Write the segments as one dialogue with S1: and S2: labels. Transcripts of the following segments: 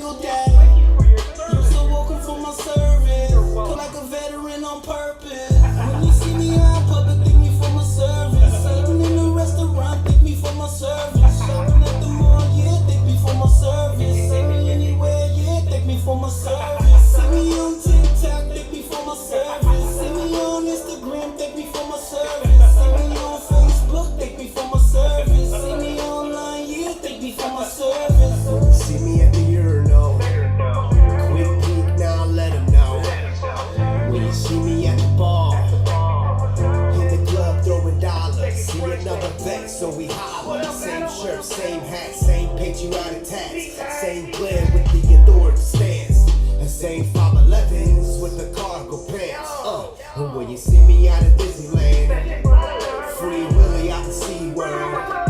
S1: single day. You're so welcome for my service. Feel like a veteran on purpose. When you see me out in public, thank me for my service. Even in the restaurant, thank me for my service. Shopping at the mall, yeah, thank me for my service. See me anywhere, yeah, thank me for my service. See me on TikTok, thank me for my service. See me on Instagram, thank me for my service. See me on Facebook, thank me for my service. See me online, yeah, thank me for my service.
S2: See me at the urinal. Quick peek, now let them know. When you see me at the bar, in the club throwing dollars. See another vet, so we holler. Same shirt, same hat, same patriotic tats. Same glare with the authority stance. And same 511s with the cargo pants. And when you see me out at Disneyland, Free Willy out in SeaWorld.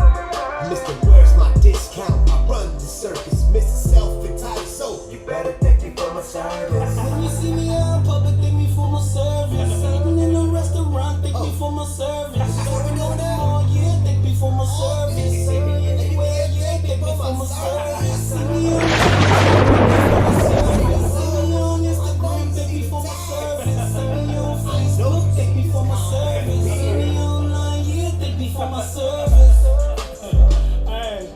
S2: Mr. Where's my discount? I run the circus, Mr. Self-entitled, so you better thank me for my service.
S1: When you see me out in public, thank me for my service. Even in a restaurant, thank me for my service. Going on the mall, yeah, thank me for my service. See me anywhere, yeah, thank me for my service. See me on Instagram, thank me for my service. See me on Facebook, thank me for my service. See me online, yeah, thank me for my service.
S3: Hey,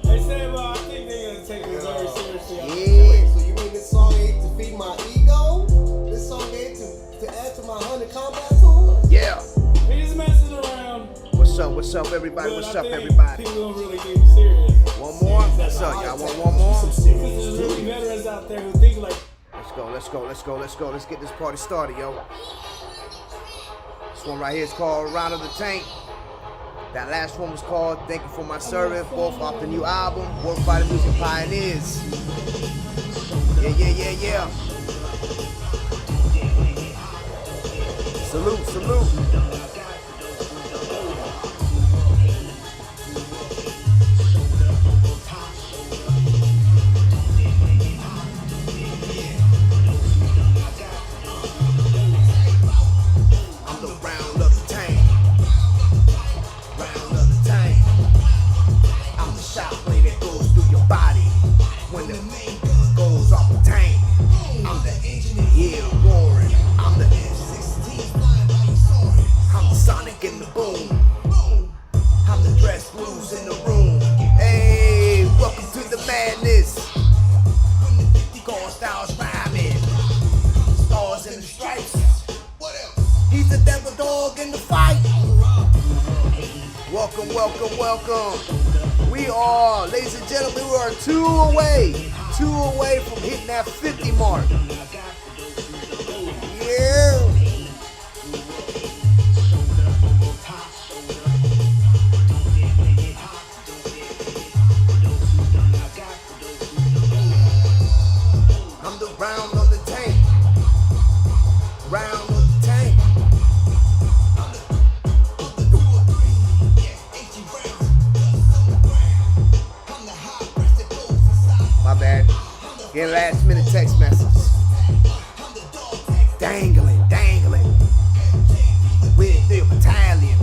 S3: SABO, I think they're gonna take this very seriously.
S2: Yeah, so you mean this song ain't to feed my ego? This song ain't to add to my 100 combat tools?
S4: Yeah.
S3: We just messing around.
S4: What's up, everybody?
S3: But
S4: What's
S3: I
S4: up,
S3: think
S4: everybody?
S3: People don't really get serious.
S4: One more? What's up, y'all? Want one more?
S3: There's really veterans out there who think like.
S4: Let's get this party started, yo. This one right here is called Round of the Tank. That last one was called Thank You For My Service, both off the new album, Work by the Music Pioneers. Yeah. Salute. Welcome. We are, ladies and gentlemen, we are two away from hitting that 50 mark. Yeah. I'm the round of the tank. Round of the tank. My bad. Getting last minute text messages. Dangling. With the battalion.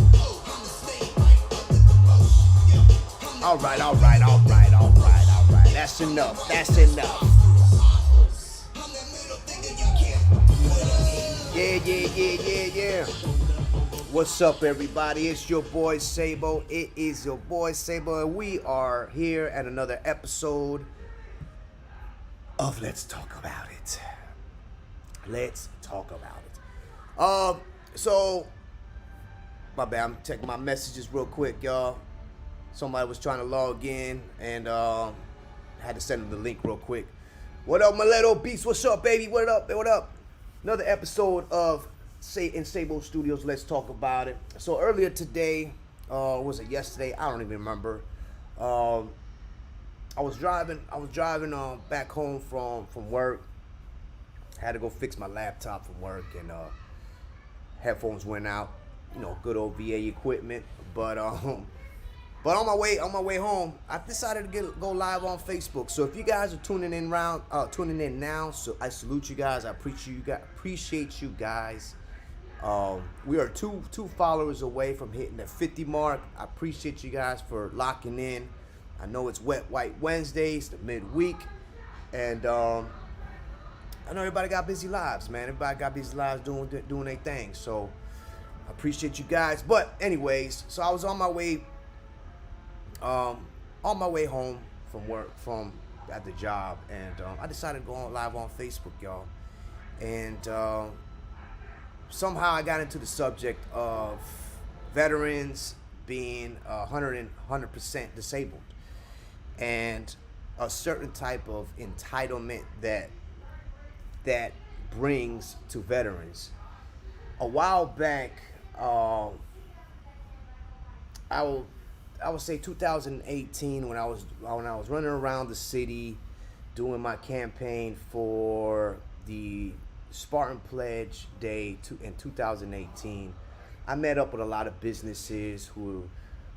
S4: All right. That's enough. Yeah. What's up, everybody? It's your boy SABO. It is your boy SABO, and we are here at another episode of Let's Talk About It. So, my bad, I'm checking my messages real quick, y'all. Somebody was trying to log in, and had to send them the link real quick. What up, Mileto Beats? What's up, baby? What up? Another episode of SABO Studios, Let's Talk About It. So earlier today, was it yesterday? I don't even remember. I was driving back home from work. Had to go fix my laptop from work, and headphones went out. Good old VA equipment. But on my way home, I decided to go live on Facebook. So if you guys are tuning in now, so I salute you guys. I appreciate you guys. We are two followers away from hitting the 50 mark. I appreciate you guys for locking in. I know it's Wet White Wednesdays, the midweek. And I know everybody got busy lives, man. Everybody got busy lives doing their thing. So I appreciate you guys. But anyways, so I was on my way home from work, from at the job, and I decided to go on live on Facebook, y'all. And somehow I got into the subject of veterans being 100% disabled, and a certain type of entitlement that brings to veterans. A while back, I would say 2018, when I was running around the city doing my campaign for the Spartan Pledge Day in 2018. I met up with a lot of businesses who were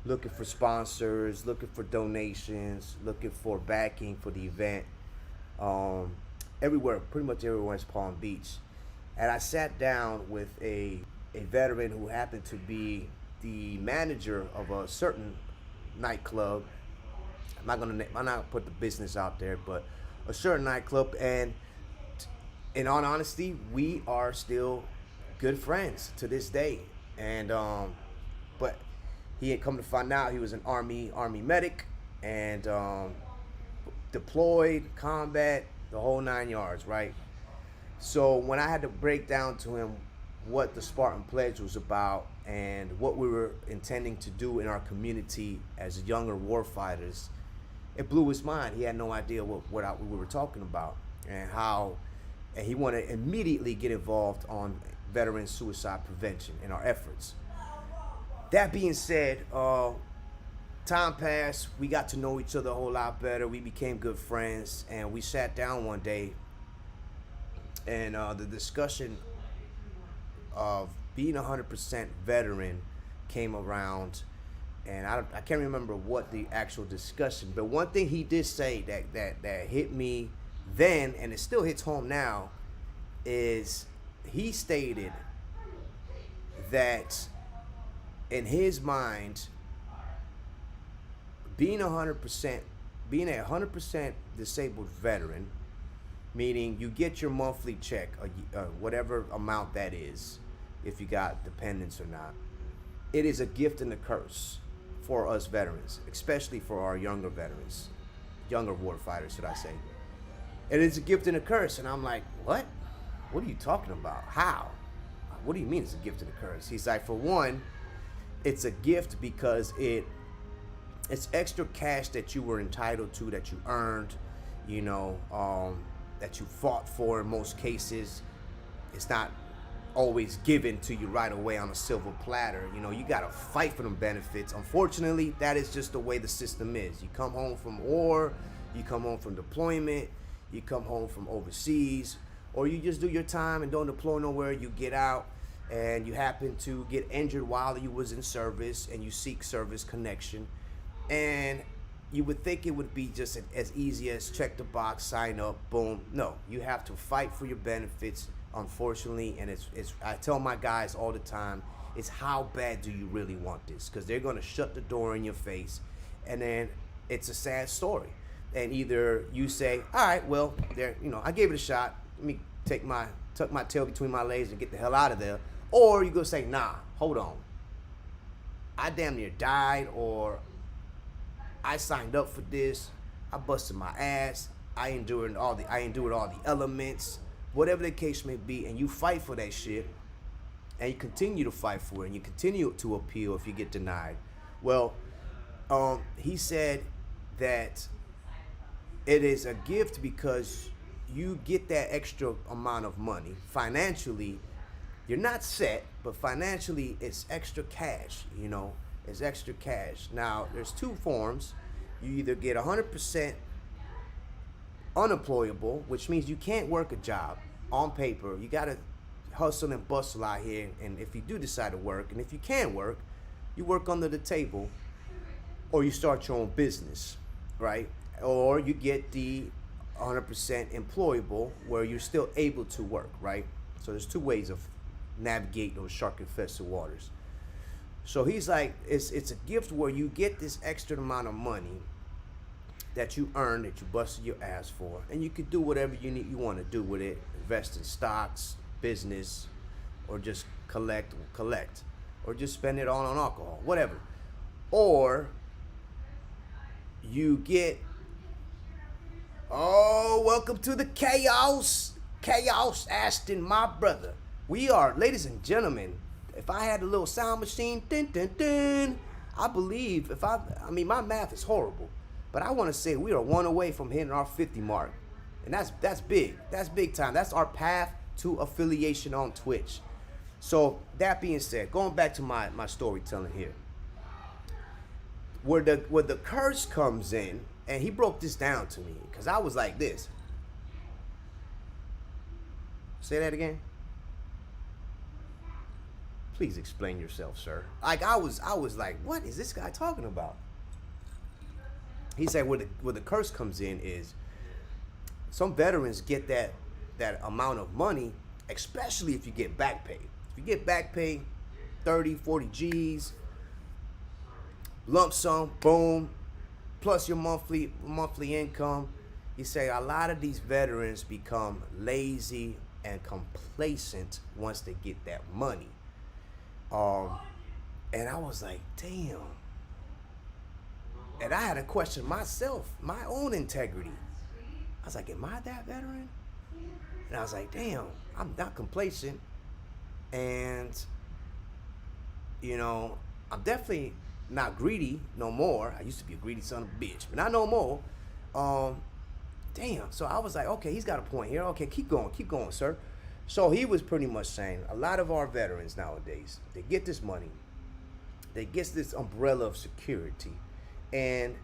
S4: looking for sponsors, looking for donations, looking for backing for the event. Everywhere, pretty much everywhere in Palm Beach. And I sat down with a veteran who happened to be the manager of a certain nightclub. I'm not gonna put the business out there, but a certain nightclub. And in all honesty, we are still good friends to this day. And but he had come to find out he was an army medic, and deployed, combat, the whole 9 yards, right? So when I had to break down to him what the Spartan Pledge was about and what we were intending to do in our community as younger warfighters, it blew his mind. He had no idea what we were talking about, and he wanted to immediately get involved on veteran suicide prevention in our efforts. That being said, time passed. We got to know each other a whole lot better. We became good friends, and we sat down one day, and the discussion of being 100% veteran came around, and I can't remember what the actual discussion, but one thing he did say that hit me then, and it still hits home now, is he stated that in his mind, being a 100% disabled veteran, meaning you get your monthly check, whatever amount that is, if you got dependents or not, it is a gift and a curse for us veterans, especially for our younger veterans, younger warfighters, should I say. It is a gift and a curse. And I'm like, what? What are you talking about? How? What do you mean it's a gift and a curse? He's like, for one, it's a gift because it's extra cash that you were entitled to, that you earned, that you fought for in most cases. It's not always given to you right away on a silver platter. You got to fight for them benefits. Unfortunately, that is just the way the system is. You come home from war, you come home from deployment, you come home from overseas, or you just do your time and don't deploy nowhere. You get out and you happen to get injured while you was in service, and you seek service connection. And you would think it would be just as easy as check the box, sign up, boom. No, you have to fight for your benefits, unfortunately. And I tell my guys all the time, it's how bad do you really want this? Because they're going to shut the door in your face, and then it's a sad story. And either you say, all right, well, I gave it a shot. Let me tuck my tail between my legs and get the hell out of there. Or you go say, nah, hold on. I damn near died, or I signed up for this. I busted my ass. I endured all the elements, whatever the case may be, and you fight for that shit, and you continue to fight for it, and you continue to appeal if you get denied. Well, he said that it is a gift because you get that extra amount of money. Financially, you're not set, but financially, it's extra cash, It's extra cash. Now, there's two forms. You either get 100% unemployable, which means you can't work a job on paper. You got to hustle and bustle out here. And if you do decide to work, and if you can work, you work under the table, or you start your own business, right? Or you get the 100% employable, where you're still able to work, right? So there's two ways of navigate those shark-infested waters. So he's like, it's a gift where you get this extra amount of money, that you earned, that you busted your ass for, and you could do whatever you want to do with it. Invest in stocks, business, or just collect, or just spend it all on alcohol, whatever. Or you get, oh, welcome to the chaos. Chaos Ashton, my brother. We are, ladies and gentlemen, if I had a little sound machine, dun, dun, dun, I believe I mean, my math is horrible, but I want to say we are one away from hitting our 50 mark. And that's big. That's big time. That's our path to affiliation on Twitch. So that being said, going back to my storytelling here, where the curse comes in, and he broke this down to me, because I was like this. Say that again. Please explain yourself, sir. Like I was like, what is this guy talking about? He said where the curse comes in is some veterans get that amount of money, especially if you get back pay. If you get back pay, 30, 40 G's, lump sum, boom, plus your monthly income. He say a lot of these veterans become lazy and complacent once they get that money. And I was like, damn. And I had to question myself, my own integrity. I was like, am I that veteran? And I was like, damn, I'm not complacent. And, you know, I'm definitely not greedy no more. I used to be a greedy son of a bitch, but not no more. Damn. So I was like, okay, he's got a point here. Okay, keep going, sir. So he was pretty much saying a lot of our veterans nowadays, they get this money, they get this umbrella of security, and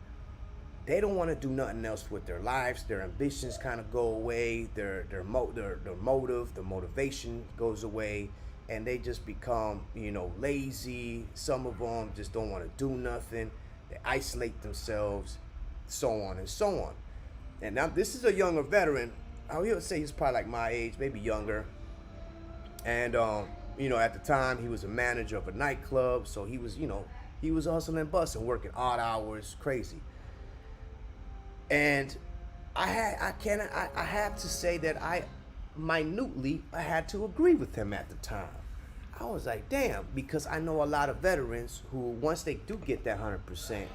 S4: they don't want to do nothing else with their lives. Their ambitions kind of go away. Their motive, their motivation goes away, and they just become, you know, lazy. Some of them just don't want to do nothing. They isolate themselves, so on and so on. And now this is a younger veteran. I would say he's probably like my age, maybe younger. And you know, at the time he was a manager of a nightclub, so he was, you know, he was hustling and busting, working odd hours, crazy. And I have to say that I had to agree with him at the time. I was like, damn, because I know a lot of veterans who, once they do get that 100%,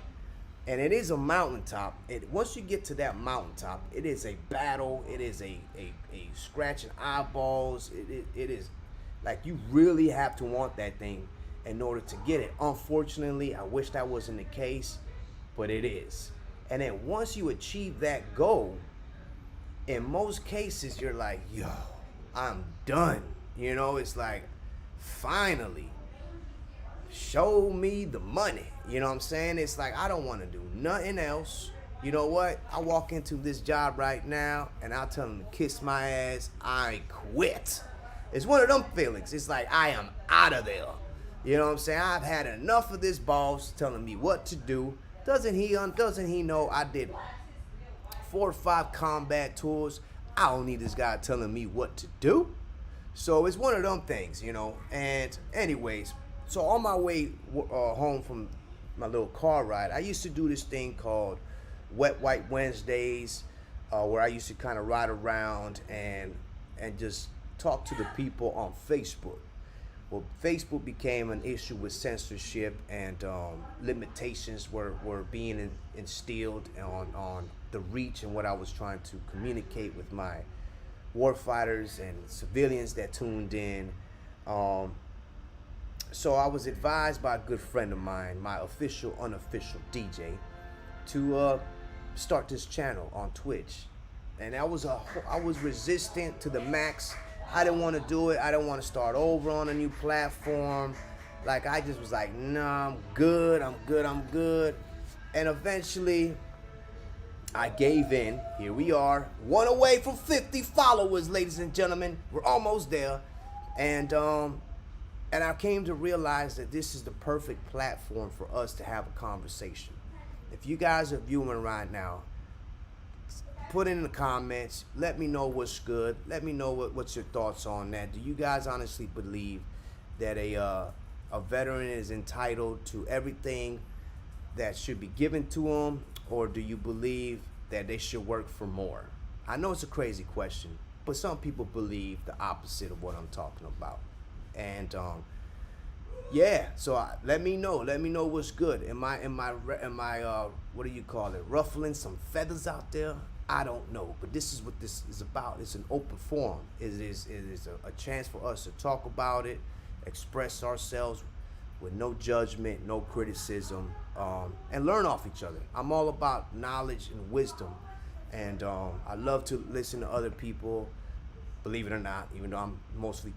S4: and it is a mountaintop. Once you get to that mountaintop, it is a battle. It is a scratching eyeballs. It is like you really have to want that thing in order to get it. Unfortunately, I wish that wasn't the case, but it is. And then once you achieve that goal, in most cases, you're like, yo, I'm done. You know, it's like, finally, show me the money. You know what I'm saying? It's like, I don't want to do nothing else. You know what? I walk into this job right now and I'll tell them to kiss my ass. I quit. It's one of them feelings. It's like, I am out of there. You know what I'm saying? I've had enough of this boss telling me what to do. Doesn't he know I did 4 or 5 combat tours? I don't need this guy telling me what to do. So it's one of them things, you know. And anyways, so on my way home from my little car ride, I used to do this thing called Wet White Wednesdays, where I used to kind of ride around and just talk to the people on Facebook. Well, Facebook became an issue with censorship, and limitations were being instilled on the reach and what I was trying to communicate with my warfighters and civilians that tuned in. So I was advised by a good friend of mine, my official, unofficial DJ, to start this channel on Twitch. And I was resistant to the max. I didn't want to do it. I didn't want to start over on a new platform. Like, I just was like, nah, I'm good. And eventually, I gave in. Here we are, one away from 50 followers, ladies and gentlemen. We're almost there. And I came to realize that this is the perfect platform for us to have a conversation. If you guys are viewing right now, put in the comments. Let me know what's good. Let me know what's your thoughts on that. Do you guys honestly believe that a veteran is entitled to everything that should be given to him, or do you believe that they should work for more? I know it's a crazy question, but some people believe the opposite of what I'm talking about. And yeah, so let me know. Let me know what's good. Am I what do you call it? Ruffling some feathers out there? I don't know, but this is what this is about. It's an open forum. It is a chance for us to talk about it, express ourselves with no judgment, no criticism, and learn off each other. I'm all about knowledge and wisdom, and I love to listen to other people, believe it or not, even though I'm mostly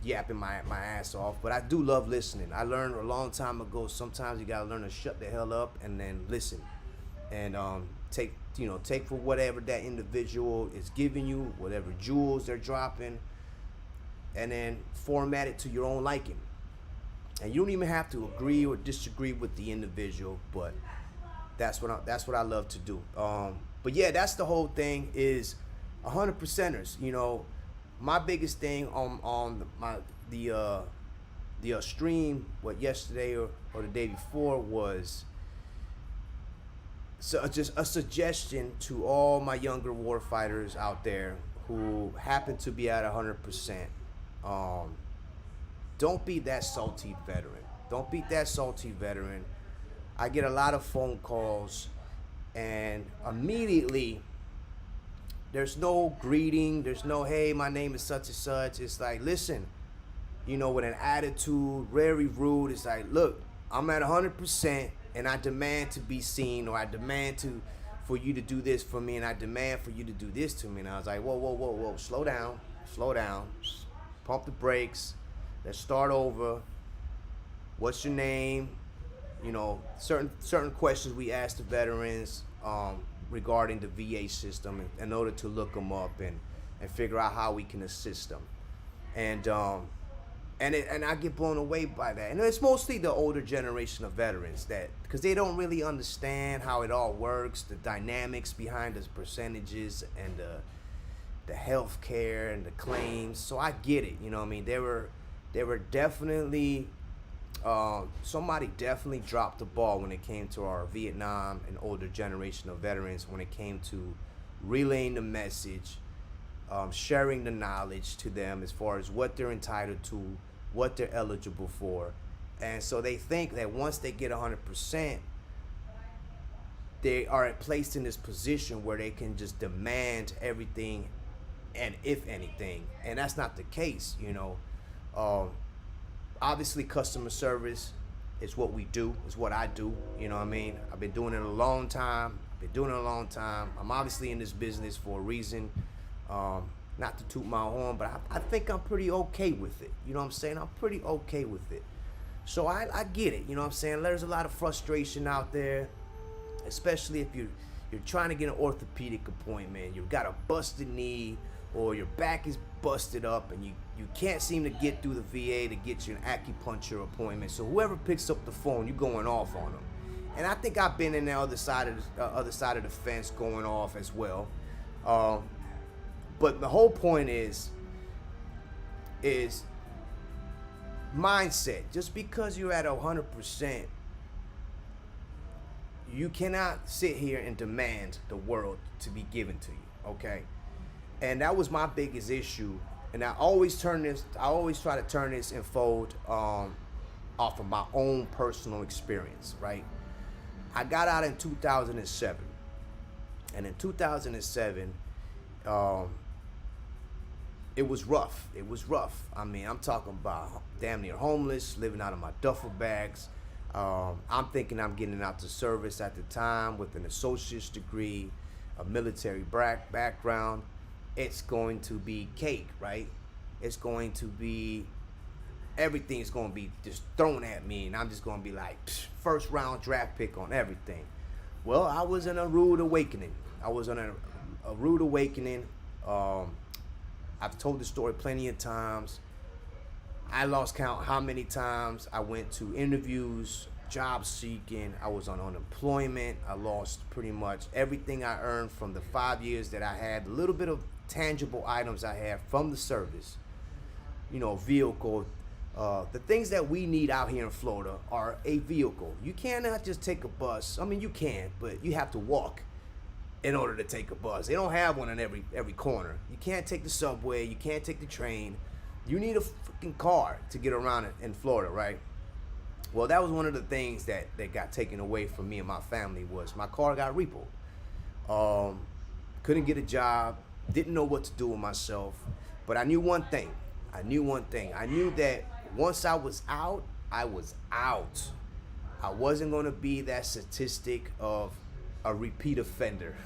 S4: yapping my ass off, but I do love listening. I learned a long time ago, sometimes you gotta learn to shut the hell up and then listen, and take for whatever that individual is giving you, whatever jewels they're dropping, and then format it to your own liking. And you don't even have to agree or disagree with the individual, but that's what I love to do. But yeah, that's the whole thing, is 100%ers. My biggest thing on the stream, yesterday or the day before, was just a suggestion to all my younger warfighters out there who happen to be at 100%. Don't be that salty veteran. Don't be that salty veteran. I get a lot of phone calls, and immediately there's no greeting. There's no, hey, my name is such and such. It's like, listen, with an attitude, very rude. It's like, look, I'm at 100%, and I demand to be seen, or I demand for you to do this for me, and I demand for you to do this to me. And I was like, whoa, slow down, pump the brakes. Let's start over. What's your name? Certain questions we ask the veterans regarding the VA system in order to look them up and figure out how we can assist them. And I get blown away by that. And it's mostly the older generation of veterans, because they don't really understand how it all works, the dynamics behind the percentages and the health care and the claims. So I get it. They were definitely, somebody definitely dropped the ball when it came to our Vietnam and older generation of veterans, when it came to relaying the message, sharing the knowledge to them as far as what they're entitled to, what they're eligible for. And so they think that once they get 100%, they are placed in this position where they can just demand everything, and if anything. And that's not the case, Obviously, customer service is what we do, is what I do. I've been doing it a long time. I'm obviously in this business for a reason. Not to toot my horn, but I think I'm pretty okay with it. You know what I'm saying? I'm pretty okay with it. So I get it. You know what I'm saying? There's a lot of frustration out there, especially if you're trying to get an orthopedic appointment. You've got a busted knee, or your back is busted up, and you can't seem to get through the VA to get you an acupuncture appointment. So whoever picks up the phone, you're going off on them. And I think I've been in the other side of the fence going off as well. But the whole point is mindset. Just because you're at 100%, you cannot sit here and demand the world to be given to you, okay? And that was my biggest issue. And I always try to turn this and fold off of my own personal experience, right? I got out in 2007. And in 2007, it was rough. I'm talking about damn near homeless, living out of my duffel bags. I'm thinking I'm getting out to service at the time with an associate's degree, a military background. It's going to be cake, right? It's going to be, everything's going to be just thrown at me, and I'm just going to be like, first round draft pick on everything. Well, I was in a rude awakening. I've told the story plenty of times. I lost count how many times I went to interviews, job seeking. I was on unemployment. I lost pretty much everything I earned from the 5 years that I had, a little bit of tangible items I had from the service, vehicle, The things that we need out here in Florida are a vehicle. You cannot just take a bus. I mean, you can, but you have to walk in order to take a bus. They don't have one in every corner. You can't take the subway. You can't take the train. You need a freaking car to get around in Florida, right? Well, that was one of the things that got taken away from me and my family was my car got repoed. Couldn't get a job. Didn't know what to do with myself. But I knew one thing. I knew that once I was out, I was out. I wasn't going to be that statistic of a repeat offender.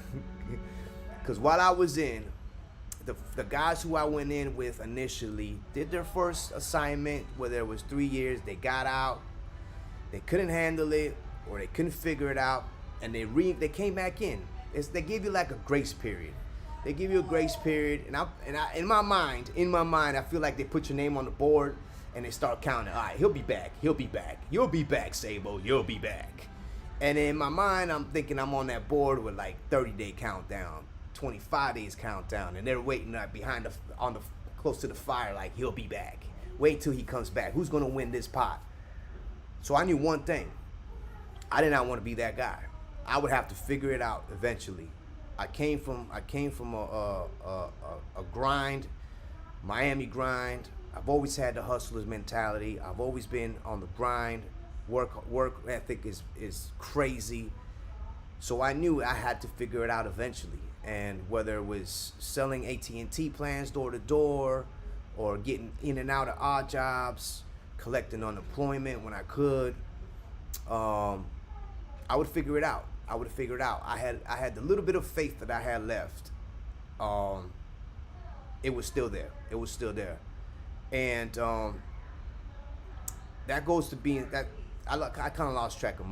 S4: Because while I was in, the guys who I went in with initially did their first assignment, whether it was 3 years, they got out, they couldn't handle it, or they couldn't figure it out, and they came back in. They give you like a grace period. They give you a grace period, and I in my mind, I feel like they put your name on the board and they start counting. All right, he'll be back. You'll be back, SABO. You'll be back. And in my mind, I'm thinking I'm on that board with like 30-day countdown, 25 days countdown, and they're waiting behind close to the fire, like he'll be back. Wait till he comes back. Who's gonna win this pot? So I knew one thing. I did not want to be that guy. I would have to figure it out eventually. I came from a grind, Miami grind. I've always had the hustler's mentality. I've always been on the grind. Work ethic is crazy. So I knew I had to figure it out eventually. And whether it was selling AT&T plans door to door, or getting in and out of odd jobs, collecting unemployment when I could, I would figure it out. I had the little bit of faith that I had left. It was still there. And that goes to being that I kind of lost track of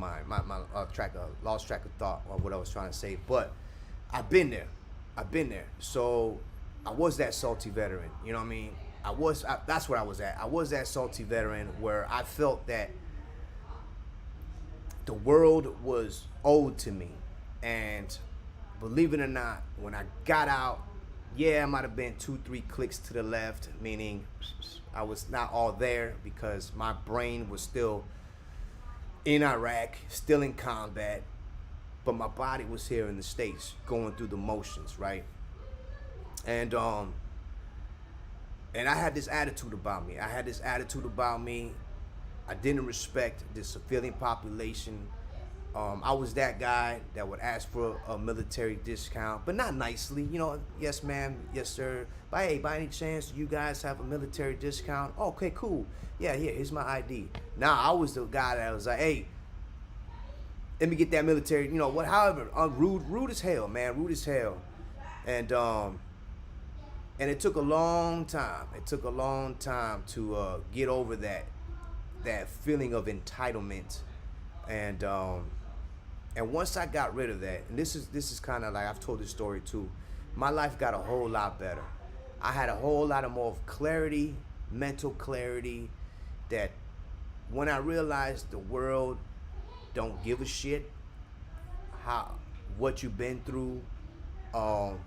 S4: lost track of thought or what I was trying to say. But I've been there. So I was that salty veteran. You know what I mean? That's where I was at. I was that salty veteran where I felt that the world was owed to me. And believe it or not, when I got out, yeah, I might have been 2-3 clicks to the left, meaning I was not all there because my brain was still in Iraq, still in combat, but my body was here in the States going through the motions, right? And I had this attitude about me. I didn't respect the civilian population. I was that guy that would ask for a military discount, but not nicely. You know, yes, ma'am, yes, sir. By any chance, do you guys have a military discount? Okay, cool. Yeah, here's my ID. Now, I was the guy that was like, hey, let me get that military, you know, what, however, rude as hell, man, rude as hell. And it took a long time. To get over that feeling of entitlement. And once I got rid of that, and this is kind of like, I've told this story too, my life got a whole lot better. I had a whole lot of more clarity, mental clarity, that when I realized the world don't give a shit what you've been through, how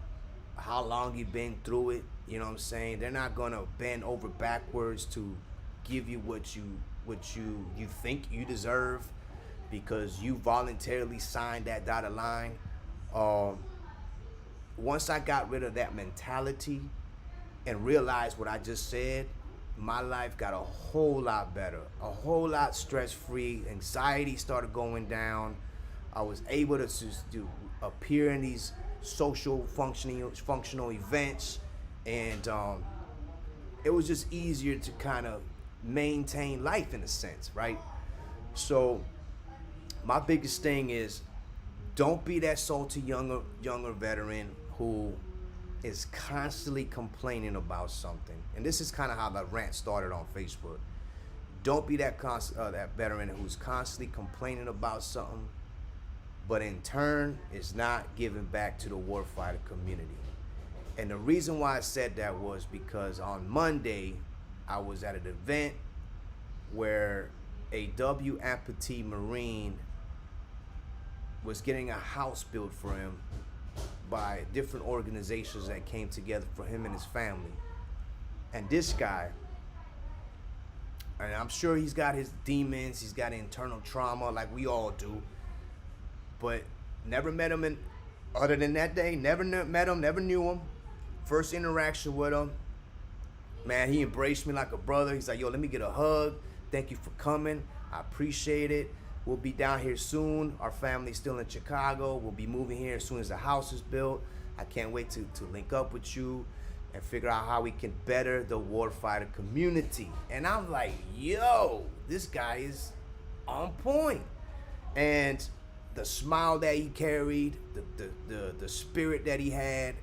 S4: long you've been through it, you know what I'm saying? They're not gonna bend over backwards to give you what you think you deserve, because you voluntarily signed that dotted line. Once I got rid of that mentality and realized what I just said, my life got a whole lot better, a whole lot stress-free. Anxiety started going down. I was able to just appear in these social functional events, and it was just easier to kind of maintain life in a sense, right? So my biggest thing is, don't be that salty younger veteran who is constantly complaining about something. And this is kind of how the rant started on Facebook. Don't be that veteran who's constantly complaining about something, but in turn is not giving back to the warfighter community. And the reason why I said that was because on Monday, I was at an event where a W amputee Marine was getting a house built for him by different organizations that came together for him and his family. And this guy And I'm sure he's got his demons, he's got internal trauma like we all do. But never met him other than that day, never met him, never knew him. First interaction with him, man, he embraced me like a brother. He's like, yo, let me get a hug. Thank you for coming. I appreciate it. We'll be down here soon. Our family's still in Chicago. We'll be moving here as soon as the house is built. I can't wait to link up with you and figure out how we can better the warfighter community. And I'm like, yo, this guy is on point. And the smile that he carried, the spirit that he had,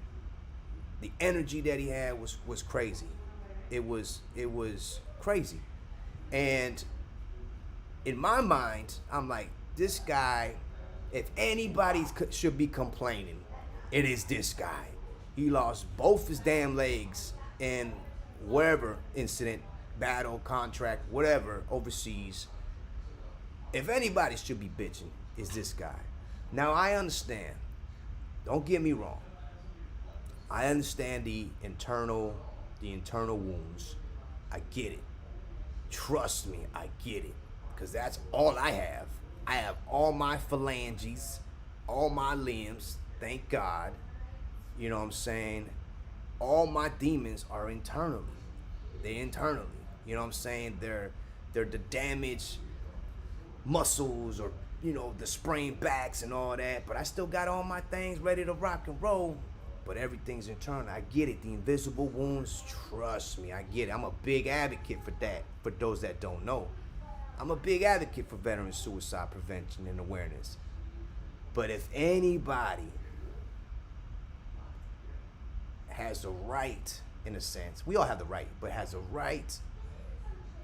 S4: the energy that he had was crazy. It was crazy. And in my mind, I'm like, this guy, if anybody should be complaining, it is this guy. He lost both his damn legs in wherever incident, battle, contract, whatever, overseas. If anybody should be bitching, it's this guy. Now, I understand. Don't get me wrong. I understand the internal wounds. I get it. Trust me, I get it. Because that's all I have. I have all my phalanges, all my limbs, thank God. You know what I'm saying? All my demons are internally. They're internally. You know what I'm saying? They're the damaged muscles or, you know, the sprained backs and all that. But I still got all my things ready to rock and roll. But everything's internal. I get it. The invisible wounds, trust me, I get it. I'm a big advocate for that, for those that don't know. I'm a big advocate for veteran suicide prevention and awareness. But if anybody has a right, in a sense, we all have the right, but has a right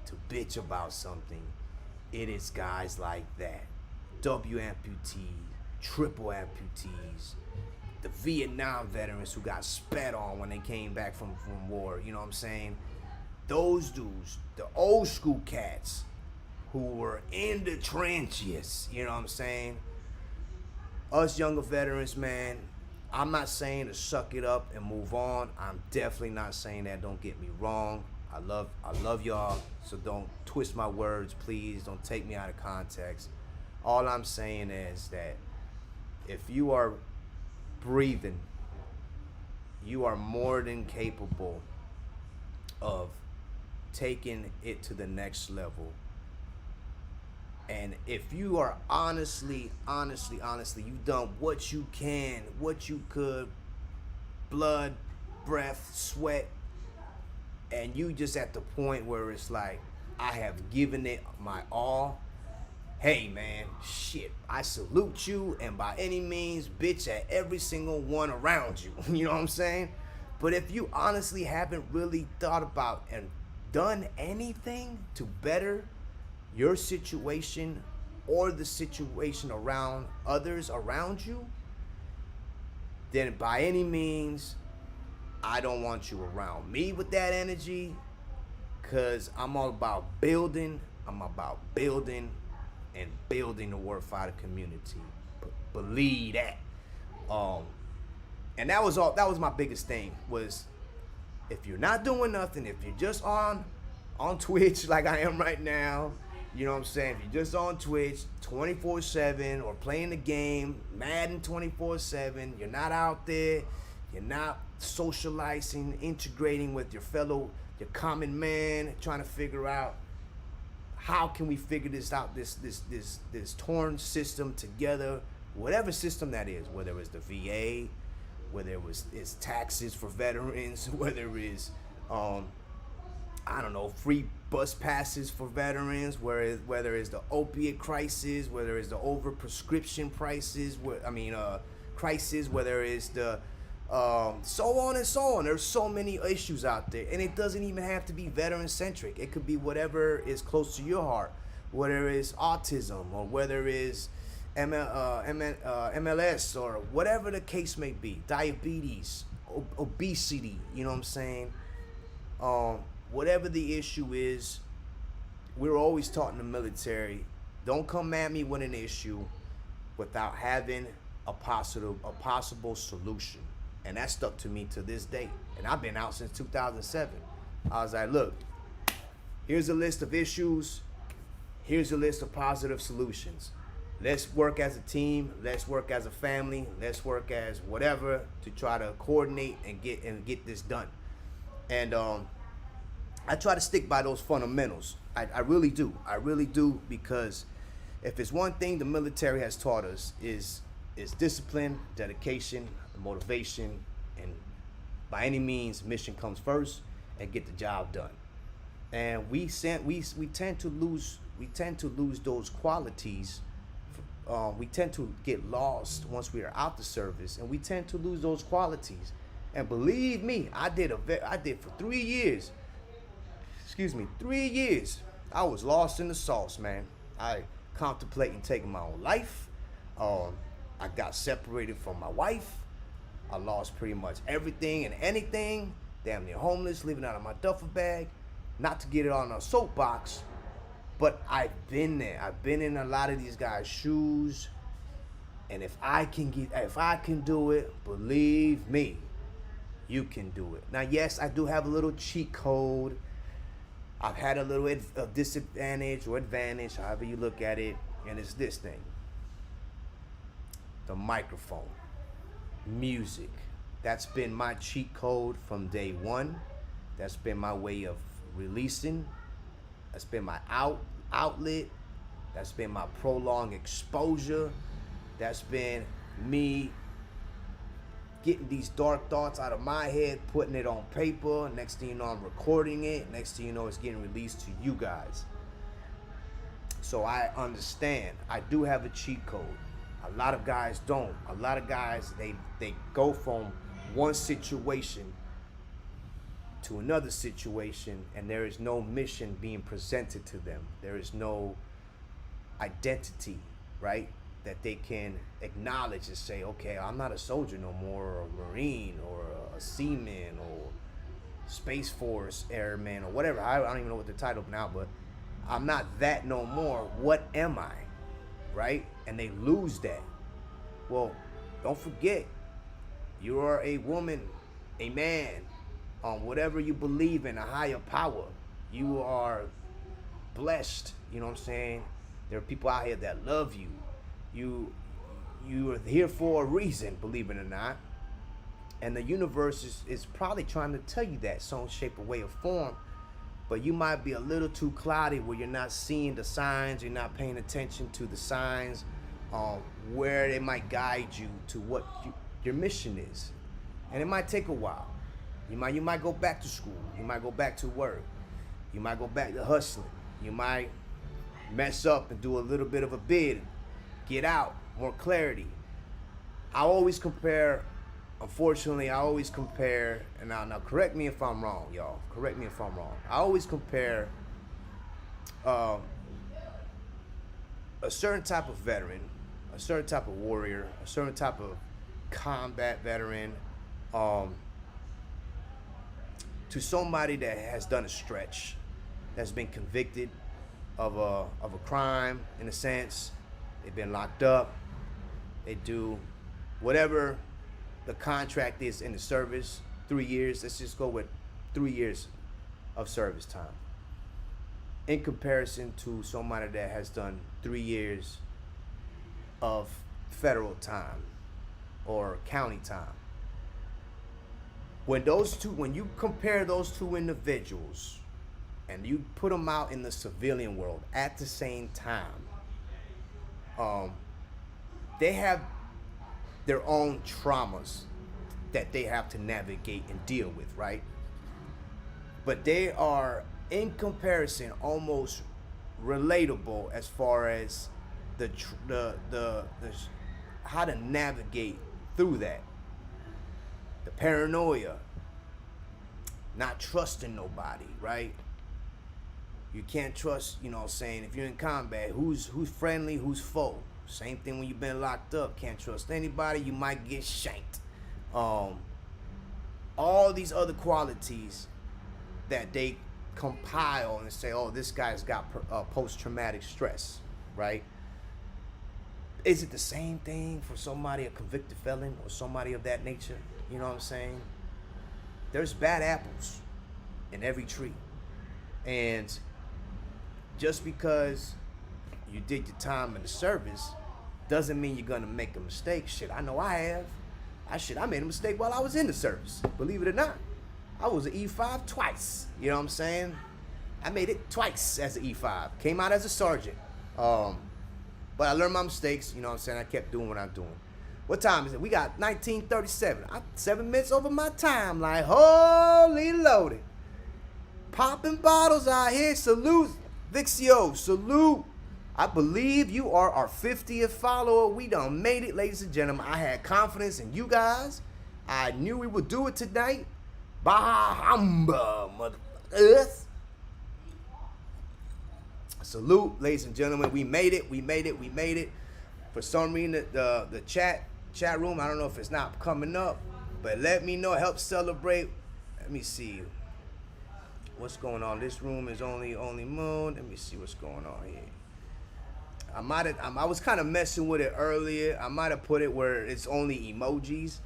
S4: to bitch about something, it is guys like that. W amputees, triple amputees, the Vietnam veterans who got spat on when they came back from war, you know what I'm saying? Those dudes, the old school cats who were in the trenches, you know what I'm saying? Us younger veterans, man, I'm not saying to suck it up and move on. I'm definitely not saying that, don't get me wrong. I love y'all, so don't twist my words, please. Don't take me out of context. All I'm saying is that if you are breathing, you are more than capable of taking it to the next level. And if you are honestly, you've done what you can, what you could, blood, breath, sweat, and you just at the point where it's like, I have given it my all. Hey man, shit, I salute you, and by any means, bitch at every single one around you. You know what I'm saying? But if you honestly haven't really thought about and done anything to better your situation or the situation around others around you, then by any means, I don't want you around me with that energy, because I'm all about building. I'm about building and building the warfighter community. Believe that. And that was my biggest thing, was if you're not doing nothing, if you're just on Twitch like I am right now, you know what I'm saying? If you're just on Twitch 24/7 or playing the game, Madden 24/7, you're not out there, you're not socializing, integrating with your common man, trying to figure out how can we figure this out, this torn system together, whatever system that is, whether it's the VA, whether it's taxes for veterans, whether it's I don't know, free bus passes for veterans, whether it's the opiate crisis, whether it's the over-prescription crisis, whether it's the so on and so on. There's so many issues out there, and it doesn't even have to be veteran-centric. It could be whatever is close to your heart, whether it's autism or whether it's MLS or whatever the case may be, diabetes, obesity, you know what I'm saying? Whatever the issue is, we're always taught in the military, don't come at me with an issue without having a possible solution. And that stuck to me to this day. And I've been out since 2007. I was like, look, Here's a list of issues. Here's a list of positive solutions. Let's work as a team. Let's work as a family. Let's work as whatever to try to coordinate and get this done. And I try to stick by those fundamentals. I really do. I really do, because if it's one thing the military has taught us is discipline, dedication, motivation, and by any means, mission comes first and get the job done. And we tend to lose those qualities. We tend to get lost once we are out the service, and we tend to lose those qualities. And believe me, I did for 3 years. 3 years. I was lost in the sauce, man. I contemplating taking my own life. I got separated from my wife. I lost pretty much everything and anything. Damn near homeless, living out of my duffel bag. Not to get it on a soapbox, but I've been there. I've been in a lot of these guys' shoes. And if I can do it, believe me, you can do it. Now, yes, I do have a little cheat code. I've had a little disadvantage or advantage, however you look at it, and it's this thing. The microphone, music. That's been my cheat code from day one. That's been my way of releasing. That's been my outlet. That's been my prolonged exposure. That's been me getting these dark thoughts out of my head, putting it on paper. Next thing you know, I'm recording it. Next thing you know, it's getting released to you guys. So I understand. I do have a cheat code. A lot of guys don't. A lot of guys, they go from one situation to another situation, and there is no mission being presented to them. There is no identity, right, that they can acknowledge and say, okay, I'm not a soldier no more, or a Marine, or a seaman, or Space Force airman, or whatever. I don't even know what the title now, but I'm not that no more. What am I, right? And they lose that. Well, don't forget, you are a woman, a man, whatever you believe in, a higher power. You are blessed, you know what I'm saying? There are people out here that love you. You are here for a reason, believe it or not. And the universe is probably trying to tell you that, some shape or way or form. But you might be a little too cloudy where you're not seeing the signs, you're not paying attention to the signs, where they might guide you to what your mission is. And it might take a while. You might go back to school. You might go back to work. You might go back to hustling. You might mess up and do a little bit of a bid, get out, more clarity. I always compare, unfortunately, and now correct me if I'm wrong, y'all. Correct me if I'm wrong. I always compare a certain type of veteran, a certain type of warrior, a certain type of combat veteran, to somebody that has done a stretch, that's been convicted of a crime, in a sense. They've been locked up. They do whatever the contract is in the service, 3 years. Let's just go with 3 years of service time, in comparison to somebody that has done 3 years of federal time or county time. When you compare those two individuals and you put them out in the civilian world at the same time, they have their own traumas that they have to navigate and deal with, right? But they are, in comparison, almost relatable as far as the how to navigate through that. The paranoia, not trusting nobody, right? You can't trust, you know what I'm saying, if you're in combat, who's friendly, who's foe. Same thing when you've been locked up, can't trust anybody, you might get shanked. All these other qualities that they compile and say, oh, this guy's got post-traumatic stress, right? Is it the same thing for somebody, a convicted felon or somebody of that nature? You know what I'm saying? There's bad apples in every tree. And just because you did your time in the service doesn't mean you're gonna make a mistake. Shit, I know I have. I made a mistake while I was in the service. Believe it or not, I was an E5 twice. You know what I'm saying? I made it twice as an E5. Came out as a sergeant. But I learned my mistakes. You know what I'm saying? I kept doing what I'm doing. What time is it? We got 19:37. I'm 7 minutes over my time. Like, holy loaded. Popping bottles out here. Salute, Vixio. Salute. I believe you are our 50th follower. We done made it, ladies and gentlemen. I had confidence in you guys. I knew we would do it tonight. Bahamba, motherfuckers. Salute, ladies and gentlemen. We made it. We made it. We made it. For some reason, the chat room, I don't know if it's not coming up, but let me know. Help celebrate. Let me see what's going on. This room is only moon. Let me see what's going on here. I was kind of messing with it earlier. I might have put it where it's only emojis.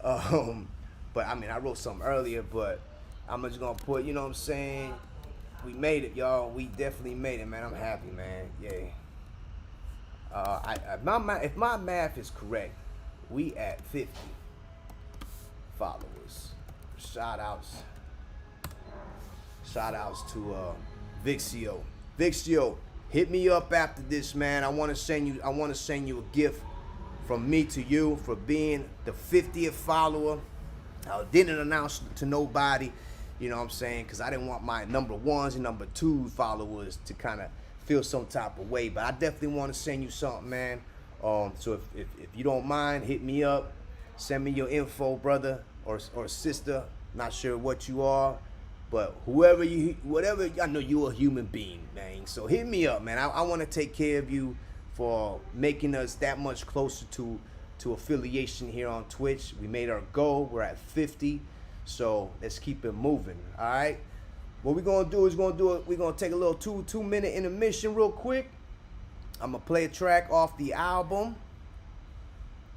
S4: But I mean, I wrote something earlier, but I'm just gonna put, you know what I'm saying? We made it, y'all. We definitely made it, man. I'm happy, man. Yeah. If my math is correct, we at 50 followers. Shout outs to Vixio. Vixio, hit me up after this, man. I want to send you a gift from me to you for being the 50th follower. I didn't announce to nobody, you know what I'm saying, because I didn't want my number ones and number two followers to kind of feel some type of way. But I definitely want to send you something, man. So if you don't mind, hit me up. Send me your info, brother or sister. Not sure what you are, but whatever, I know you're a human being, man. So hit me up, man. I want to take care of you for making us that much closer to affiliation here on Twitch. We made our goal. We're at 50. So let's keep it moving. All right. What we're gonna do is we're gonna take a little two-minute intermission real quick. I'm gonna play a track off the album,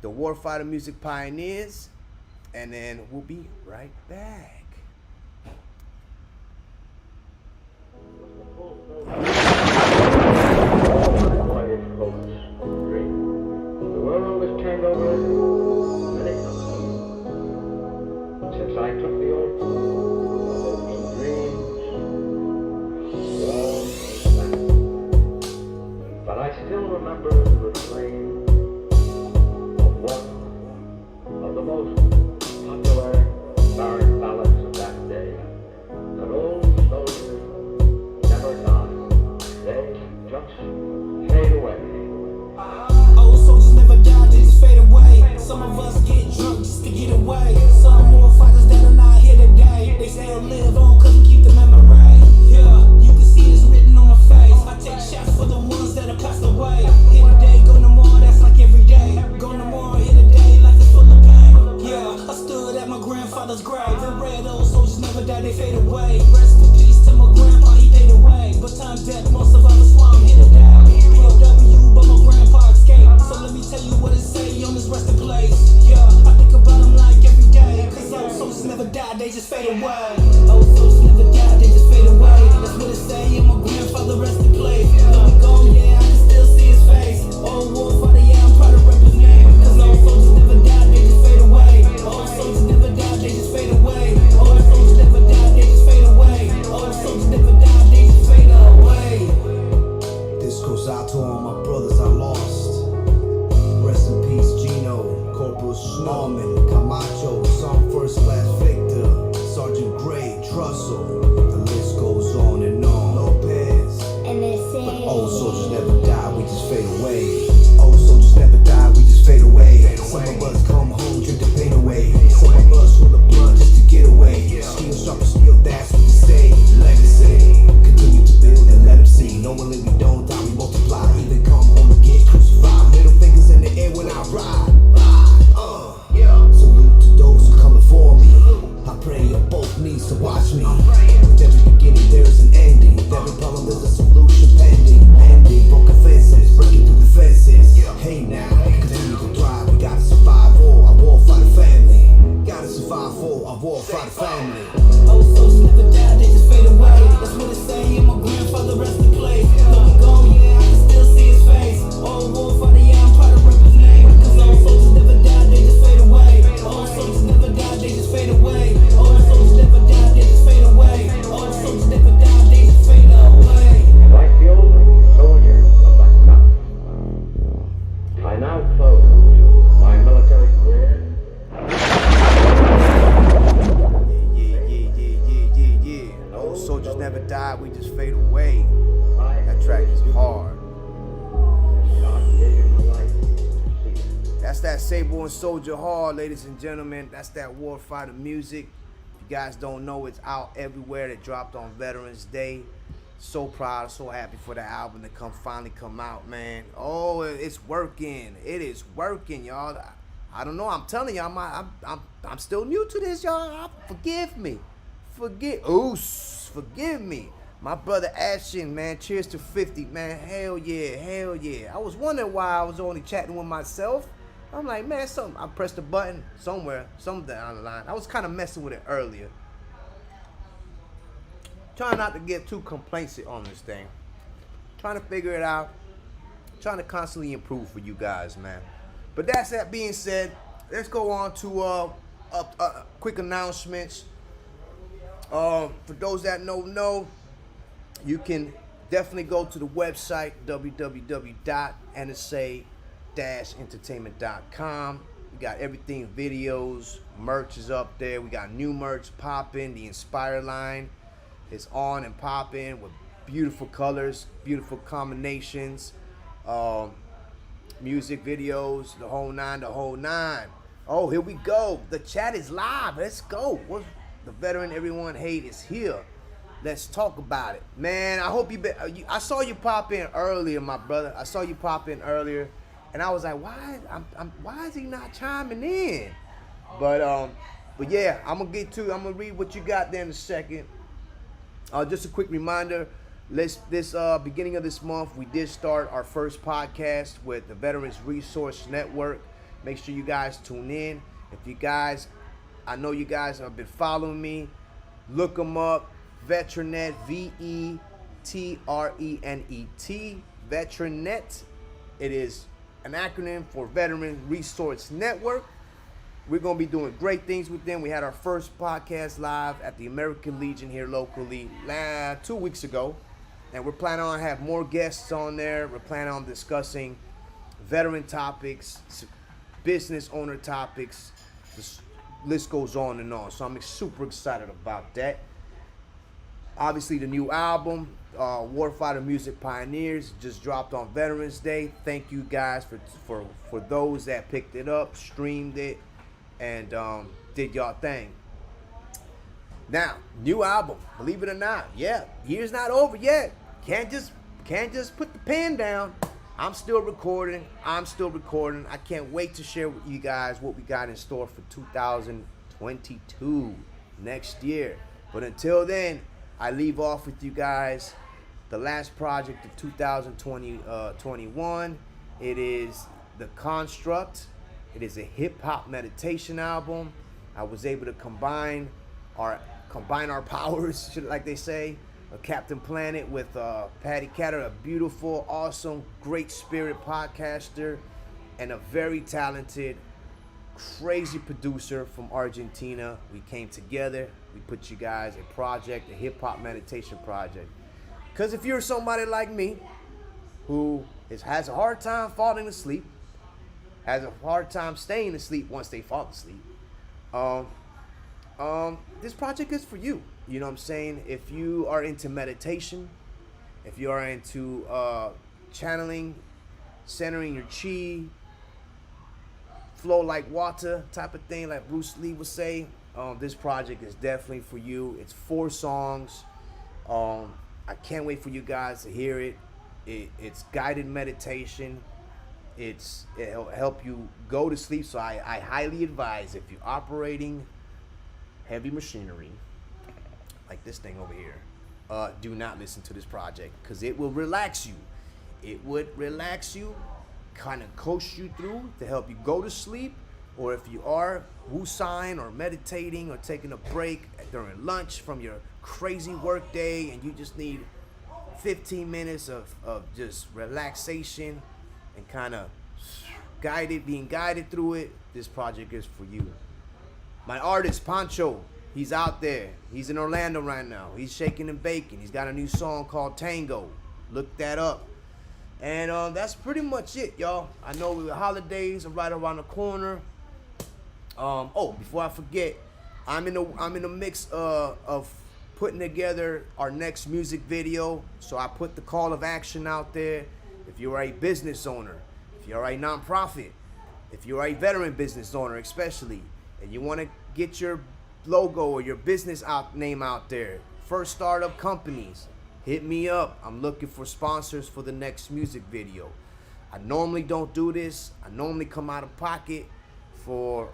S4: The Warfighter Music Pioneers, and then we'll be right back.
S5: The world has turned over many times since I took the oath. Hopes, dreams, walls, but I still remember the refrain of one of the most popular barrack ballads
S4: away. That track is hard. That's that SABO and Soldier Hard, ladies and gentlemen. That's that warfighter music. If you guys don't know, it's out everywhere. It dropped on Veterans Day. So proud, so happy for the album to finally come out, man. Oh, it's working. It is working, y'all. I don't know. I'm telling you, I'm still new to this, y'all. Forgive me. Forgive me. My brother Ashton, man, cheers to 50, man. Hell yeah. I was wondering why I was only chatting with myself. I'm like, man, I pressed the button somewhere down the line. I was kind of messing with it earlier. Trying not to get too complacent on this thing. Trying to figure it out. Trying to constantly improve for you guys, man. But that being said, let's go on to quick announcements. For those that don't know, you can definitely go to the website www.nsa-entertainment.com. We got everything, videos, merch is up there. We got new merch popping. The Inspire line is on and popping with beautiful colors, beautiful combinations, music videos, the whole nine. Oh, here we go. The chat is live. Let's go. The veteran everyone hate is here. Let's talk about it, man. I hope I saw you pop in earlier, my brother. I saw you pop in earlier, and I was like, why is he not chiming in? But yeah, I'm gonna read what you got there in a second. Just a quick reminder. This beginning of this month, we did start our first podcast with the Veterans Resource Network. Make sure you guys tune in. I know you guys have been following me. Look them up. Vetranet, VETRENET, Vetranet. It is an acronym for Veteran Resource Network. We're going to be doing great things with them. We had our first podcast live at the American Legion here locally 2 weeks ago. And we're planning on have more guests on there. We're planning on discussing veteran topics, business owner topics. The list goes on and on. So I'm super excited about that. Obviously, the new album, Warfighter Music Pioneers, just dropped on Veterans Day. Thank you guys for those that picked it up, streamed it, and did y'all thing. Now, new album, believe it or not. Yeah, year's not over yet. Can't just put the pen down. I'm still recording. I can't wait to share with you guys what we got in store for 2022, next year. But until then, I leave off with you guys the last project of 2021. It is The Construct. It is a hip-hop meditation album. I was able to combine our powers, like they say, Captain Planet with Patty Catter, a beautiful, awesome, great spirit podcaster, and a very talented, crazy producer from Argentina. We came together. We put you guys a project, a hip-hop meditation project. Because if you're somebody like me who has a hard time falling asleep, has a hard time staying asleep once they fall asleep, this project is for you. You know what I'm saying? If you are into meditation, if you are into channeling, centering your chi, flow like water type of thing, like Bruce Lee would say, this project is definitely for you. It's 4 songs. I can't wait for you guys to hear it. It's guided meditation. It'll help you go to sleep. So I highly advise, if you're operating heavy machinery like this thing over here, do not listen to this project, because it will relax you. It would relax you, kind of coach you through to help you go to sleep. Or if you are woosahing or meditating or taking a break during lunch from your crazy work day and you just need 15 minutes of just relaxation and kind of being guided through it, this project is for you. My artist, Pancho, he's out there. He's in Orlando right now. He's shaking and baking. He's got a new song called Tango. Look that up. And that's pretty much it, y'all. I know the holidays are right around the corner. Before I forget, I'm in the mix of putting together our next music video. So I put the call of action out there. If you're a business owner, if you're a nonprofit, if you're a veteran business owner especially, and you want to get your logo or your business name out there, first startup companies, hit me up. I'm looking for sponsors for the next music video. I normally don't do this. I normally come out of pocket for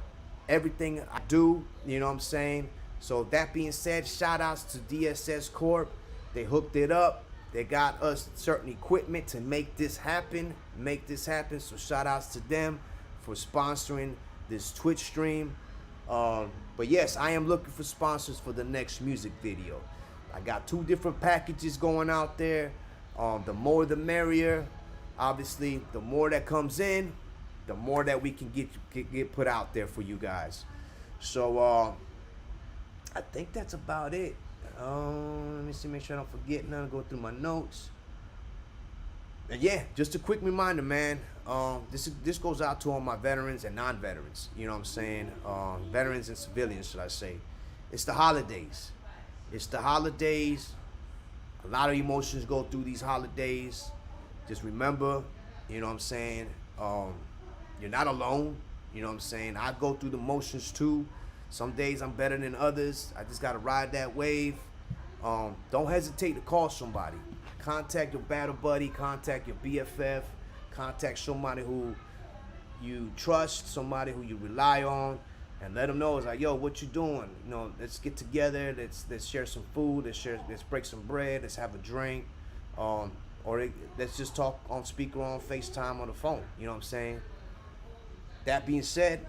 S4: everything I do, you know what I'm saying? So that being said, shout outs to DSS Corp. They hooked it up. They got us certain equipment to make this happen. So shout outs to them for sponsoring this Twitch stream. But yes, I am looking for sponsors for the next music video. I got 2 different packages going out there. The more the merrier. Obviously, the more that comes in, the more that we can get put out there for you guys. So I think that's about it. Let me see, make sure I don't forget none. Go through my notes. And yeah, just a quick reminder, man. This goes out to all my veterans and non-veterans. You know what I'm saying? Veterans and civilians, should I say? It's the holidays. It's the holidays. A lot of emotions go through these holidays. Just remember, you know what I'm saying? You're not alone. You know what I'm saying? I go through the motions too. Some days I'm better than others. I just gotta ride that wave. Don't hesitate to call somebody. Contact your battle buddy. Contact your BFF. Contact somebody who you trust, somebody who you rely on, and let them know. It's like, yo, what you doing? You know, let's get together. Let's share some food. Let's break some bread. Let's have a drink. Or let's just talk on speaker, on FaceTime, on the phone. You know what I'm saying? That being said,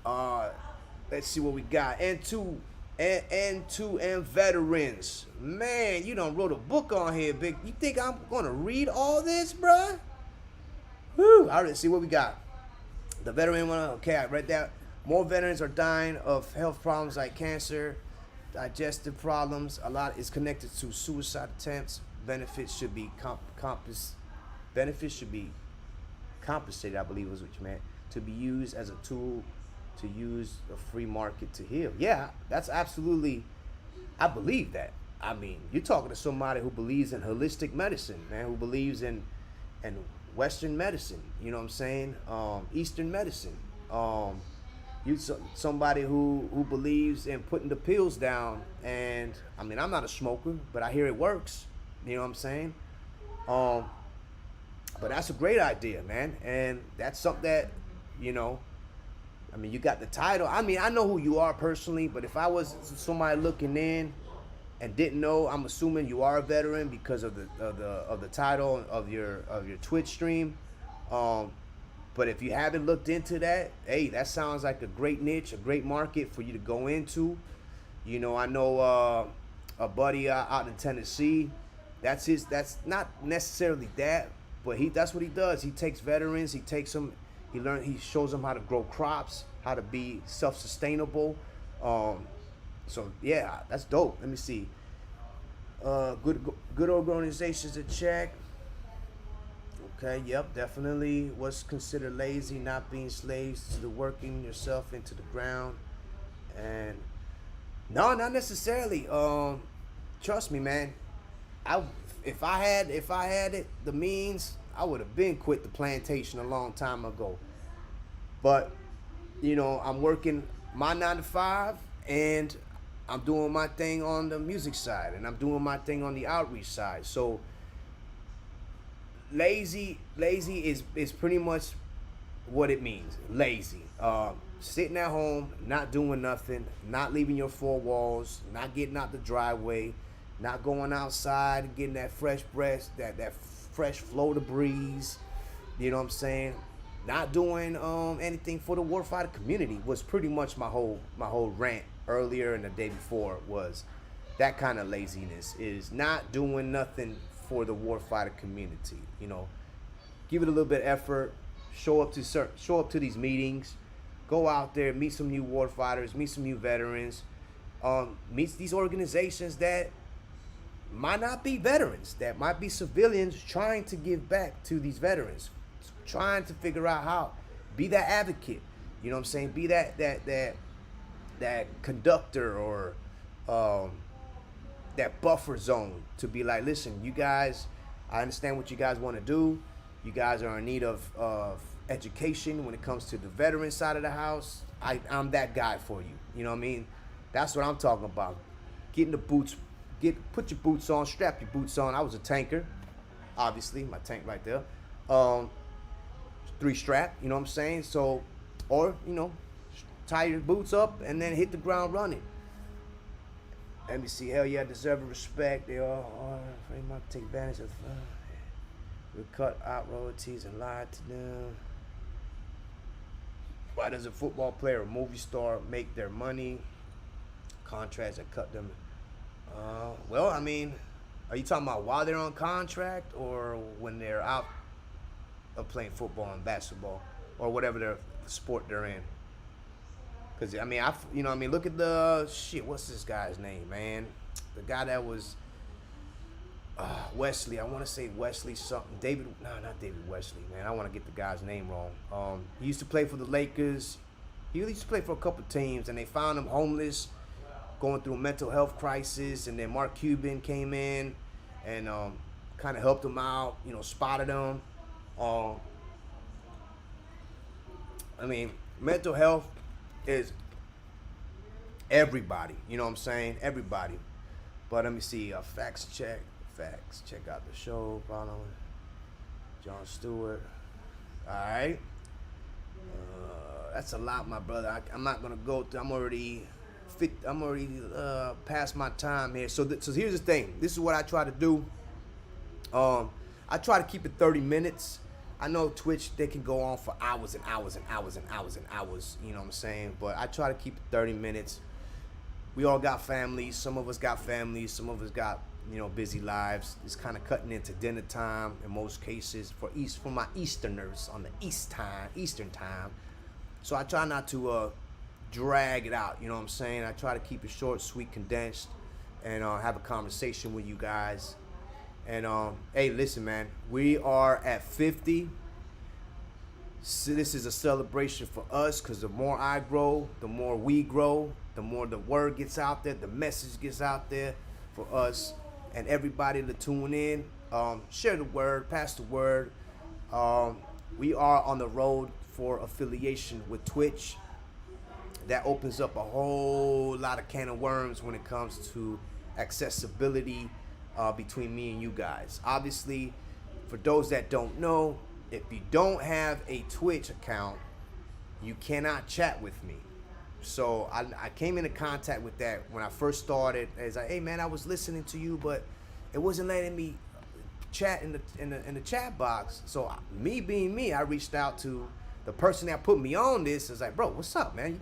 S4: let's see what we got. N2 and veterans. Man, you done wrote a book on here, big. You think I'm gonna read all this, bruh? Woo! All right, see what we got. The veteran one. Okay, I read that. More veterans are dying of health problems like cancer, digestive problems. A lot is connected to suicide attempts. Benefits should be compensated, I believe was what you meant, to be used as a tool to use a free market to heal. Yeah, that's absolutely, I believe that. I mean, you're talking to somebody who believes in holistic medicine, man, who believes in Western medicine, you know what I'm saying? Eastern medicine. Somebody who believes in putting the pills down. And I mean, I'm not a smoker, but I hear it works. You know what I'm saying? But that's a great idea, man. And that's something that, you know, I mean, you got the title. I mean, I know who you are personally, but if I was somebody looking in and didn't know, I'm assuming you are a veteran because of the title of your Twitch stream. But if you haven't looked into that, hey, that sounds like a great niche, a great market for you to go into. You know, I know a buddy out in Tennessee. That's not necessarily that, but that's what he does. He takes veterans, he shows them how to grow crops, how to be self-sustainable. So yeah, that's dope. Let me see. Good organizations to check. Okay, yep, definitely. What's considered lazy, not being slaves to the working yourself into the ground. And no, not necessarily. Trust me, man. If I had the means, I would have been quit the plantation a long time ago. But you know, I'm working my 9 to 5, and I'm doing my thing on the music side, and I'm doing my thing on the outreach side. So lazy is pretty much what it means. Lazy. Sitting at home, not doing nothing, not leaving your 4 walls, not getting out the driveway, not going outside and getting that fresh breath, that fresh flow to breeze. You know what I'm saying? Not doing anything for the warfighter community was pretty much my whole rant earlier and the day before. Was that kind of laziness, is not doing nothing for the warfighter community. You know, give it a little bit of effort, show up to these meetings, go out there, meet some new warfighters, meet some new veterans, meet these organizations that might not be veterans, that might be civilians trying to give back to these veterans, trying to figure out how, be that advocate, you know what I'm saying, be that conductor or that buffer zone to be like, listen, you guys, I understand what you guys want to do. You guys are in need of education when it comes to the veteran side of the house. I'm that guy for you. You know what I mean? That's what I'm talking about. Getting the boots, put your boots on, strap your boots on. I was a tanker, obviously, my tank right there. 3-strap, you know what I'm saying? So, or, you know, tie your boots up and then hit the ground running. Let me see. Hell yeah, deserve respect. They all are afraid not to take advantage of. We cut out royalties and lie to them. Why does a football player or movie star make their money? Contracts that cut them. Well, I mean, are you talking about while they're on contract or when they're out of playing football and basketball or whatever their sport they're in? Because, I mean, you know what I mean? Look at the, what's this guy's name, man? The guy that was Wesley. I want to say Wesley something. Not David Wesley, man. I want to get the guy's name wrong. He used to play for the Lakers. He used to play for a couple teams, and they found him homeless, going through a mental health crisis, and then Mark Cuban came in and kind of helped him out, you know, spotted him. I mean, mental health is everybody, you know what I'm saying? Everybody. But let me see, facts. Check out the show, follow Jon Stewart. All right. That's a lot, my brother. I'm not gonna go through. I'm already past my time here. So here's the thing. This is what I try to do. I try to keep it 30 minutes. I know Twitch, they can go on for hours and hours and hours and hours and hours, you know what I'm saying? But I try to keep it 30 minutes. We all got families. Some of us got families. Some of us got, you know, busy lives. It's kind of cutting into dinner time in most cases for my Easterners on the Eastern time. So I try not to drag it out, you know what I'm saying? I try to keep it short, sweet, condensed, and have a conversation with you guys. And hey, listen, man, we are at 50. So this is a celebration for us, because the more I grow, the more we grow, the more the word gets out there, the message gets out there for us and everybody to tune in. Share the word, pass the word. We are on the road for affiliation with Twitch. That opens up a whole lot of can of worms when it comes to accessibility between me and you guys. Obviously, for those that don't know, if you don't have a Twitch account, you cannot chat with me. So I came into contact with that when I first started. It's like, hey man, I was listening to you, but it wasn't letting me chat in the chat box. So me being me, I reached out to the person that put me on this. It's like, bro, what's up, man?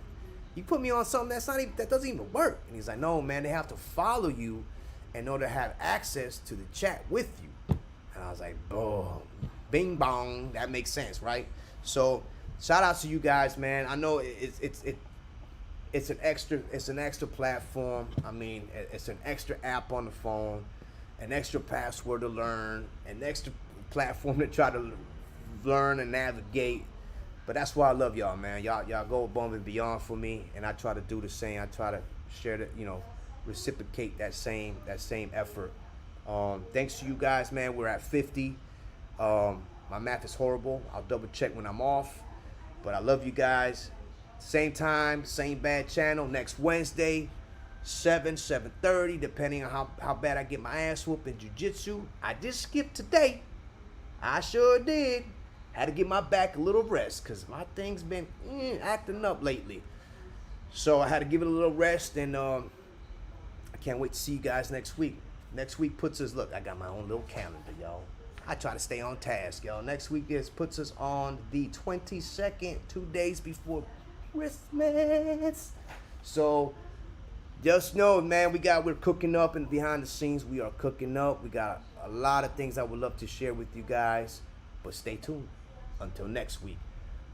S4: You put me on something that doesn't even work. And he's like, no, man, they have to follow you in order to have access to the chat with you. And I was like, boom, bing bong, that makes sense, right? So shout out to you guys, man. I know it's an extra platform. I mean, it's an extra app on the phone, an extra password to learn, an extra platform to try to learn and navigate. But that's why I love y'all, man. Y'all go above and beyond for me, and I try to do the same. I try to share the, reciprocate that same effort. Thanks to you guys, man. We're at 50. My math is horrible. I'll double check when I'm off. But I love you guys. Same time, same bad channel. Next Wednesday, 7:30, depending on how bad I get my ass whooped in jiu-jitsu. I just skipped today. I sure did. Had to give my back a little rest because my thing's been acting up lately. So I had to give it a little rest, and I can't wait to see you guys next week. Next week puts us, look, I got my own little calendar, y'all. I try to stay on task, y'all. Next week puts us on the 22nd, 2 days before Christmas. So just know, man, we're cooking up, and behind the scenes we are cooking up. We got a lot of things I would love to share with you guys, but stay tuned until next week.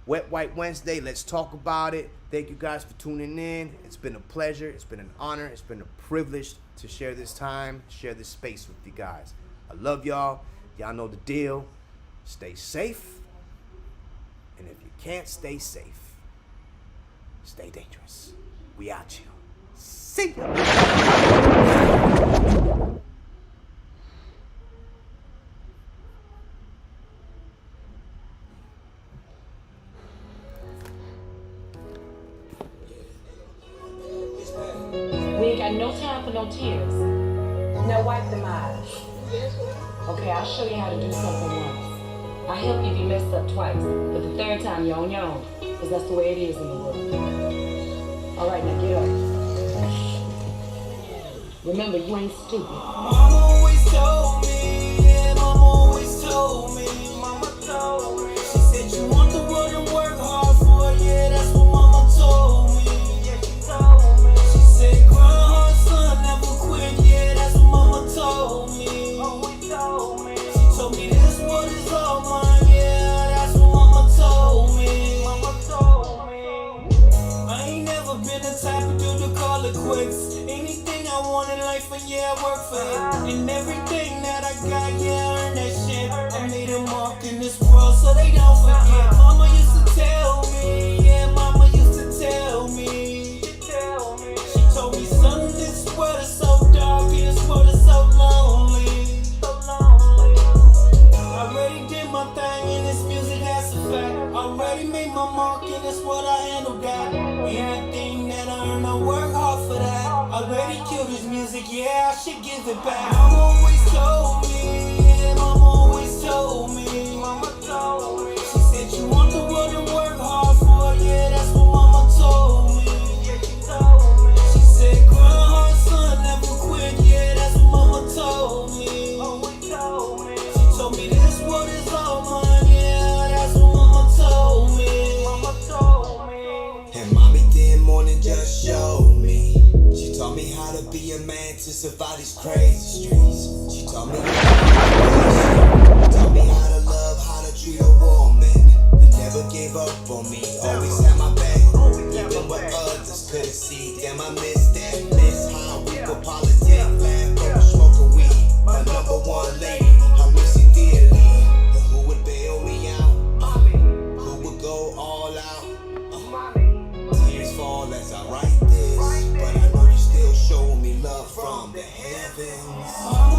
S4: Wet White Wednesday, let's talk about it. Thank you guys for tuning in. It's been a pleasure. It's been an honor. It's been a privilege to share this time, share this space with you guys. I love y'all. Y'all know the deal. Stay safe. And if you can't stay safe, stay dangerous. We out here. See ya.
S6: We ain't got no time for no tears. Now wipe them eyes. Okay, I'll show you how to do something once. I'll help you if you mess up twice, but the third time you're on your own, because that's the way it is in the world. All right, now get up. Remember, you ain't stupid.
S1: Mama always told me, yeah, mama always told me. Mama told me. She said you want the world to work hard for, yeah, that's what mama told me. Yeah, she told me. She said grind hard, son, never quit, yeah, that's what mama told me. Always told me. She told me this world is all mine, yeah, that's what mama told me. Mama told me. I ain't never been the type of dude to call it quits. Anything I want in life, and yeah, I work for it. And everything that I got, yeah, I earned that shit. I made a mark in this world so they don't forget. Mama used to tell me, yeah, mama used to tell me. She told me, son, this world is so dark and this world is so lonely. I already did my thing in this music, that's a fact. Already made my mark and that's what I handle, God. Anything that I earn, I work hard for that. Already killed this music, yeah, I should give it back. Mama always told me, yeah, mama always told me. Mama told me. She said you want the world to work hard for, yeah, that's what mama told me. Yeah, she told me. She said grind hard, son, never quit, yeah, that's what mama told me. Always told me. She told me this world is all mine, yeah, that's what mama told me. Mama told me.
S2: And mommy did more than just show me. She taught me how to be a man to survive these crazy streets. She taught me how to love, how to treat a woman. That never gave up on me, always had my back. Even what others couldn't see. Damn, I miss that. Miss how we could politic, laugh over smoking weed. My number one lady, I miss you dearly. And who would bail me out? Who would go all out? Tears fall as I write this, but I know you still show me love from the heavens.